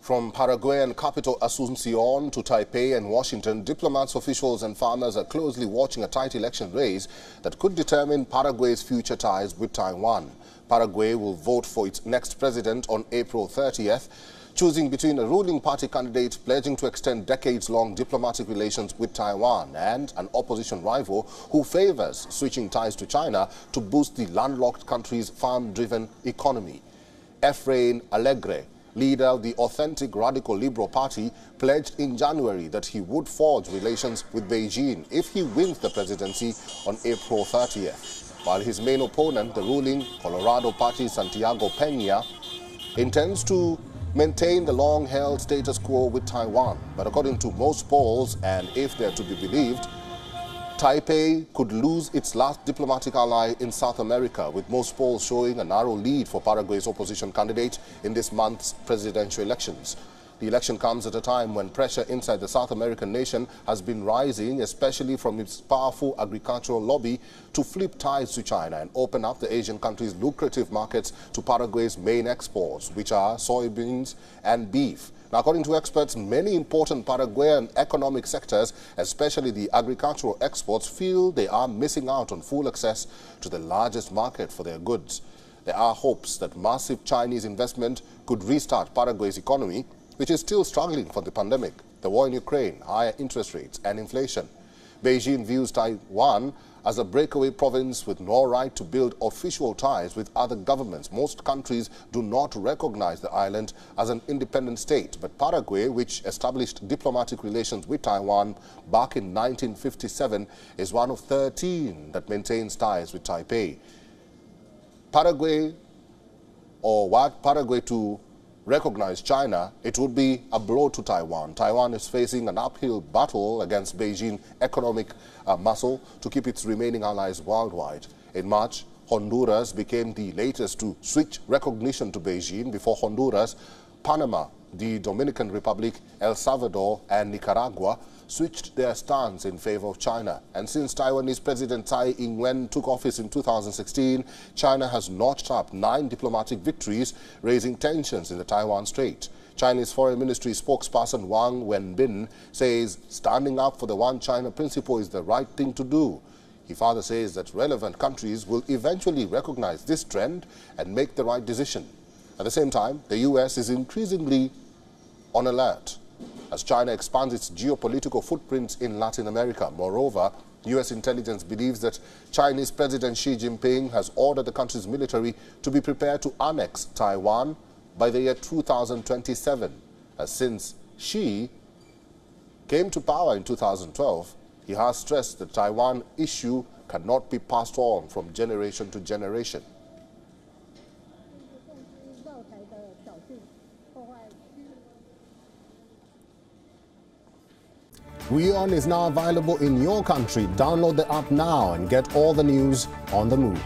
From Paraguayan capital Asunción to Taipei and Washington, diplomats, officials and farmers are closely watching a tight election race that could determine Paraguay's future ties with Taiwan. Paraguay will vote for its next president on April 30th, choosing between a ruling party candidate pledging to extend decades-long diplomatic relations with Taiwan and an opposition rival who favors switching ties to China to boost the landlocked country's farm-driven economy. Refrain, leader of the authentic Radical Liberal Party, pledged in January that he would forge relations with Beijing if he wins the presidency on April 30th, while his main opponent, the ruling Colorado Party Santiago Peña, intends to maintain the long-held status quo with Taiwan. But according to most polls, and if they're to be believed, Taipei could lose its last diplomatic ally in South America, with most polls showing a narrow lead for Paraguay's opposition candidate in this month's presidential elections. The election comes at a time when pressure inside the South American nation has been rising, especially from its powerful agricultural lobby to flip ties to China and open up the Asian country's lucrative markets to Paraguay's main exports, which are soybeans and beef. Now, according to experts, many important Paraguayan economic sectors, especially the agricultural exports, feel they are missing out on full access to the largest market for their goods. There are hopes that massive Chinese investment could restart Paraguay's economy, which is still struggling from the pandemic, the war in Ukraine, higher interest rates and inflation. Beijing views Taiwan as a breakaway province with no right to build official ties with other governments. Most countries do not recognize the island as an independent state, but Paraguay, which established diplomatic relations with Taiwan back in 1957, is one of 13 that maintains ties with Taipei. Paraguay to recognize China, it would be a blow to Taiwan. Taiwan is facing an uphill battle against Beijing economic muscle to keep its remaining allies worldwide. In March, Honduras became the latest to switch recognition to Beijing. Before Honduras, Panama, the Dominican Republic, El Salvador and Nicaragua switched their stance in favor of China. And since Taiwanese President Tsai Ing-wen took office in 2016, China has notched up 9 diplomatic victories, raising tensions in the Taiwan Strait. Chinese Foreign Ministry spokesperson Wang Wenbin says standing up for the One China principle is the right thing to do. He further says that relevant countries will eventually recognize this trend and make the right decision. At the same time, the U.S. is increasingly on alert as China expands its geopolitical footprints in Latin America. Moreover, U.S. intelligence believes that Chinese President Xi Jinping has ordered the country's military to be prepared to annex Taiwan by the year 2027. Since Xi came to power in 2012, he has stressed the Taiwan issue cannot be passed on from generation to generation. WION is now available in your country. Download the app now and get all the news on the move.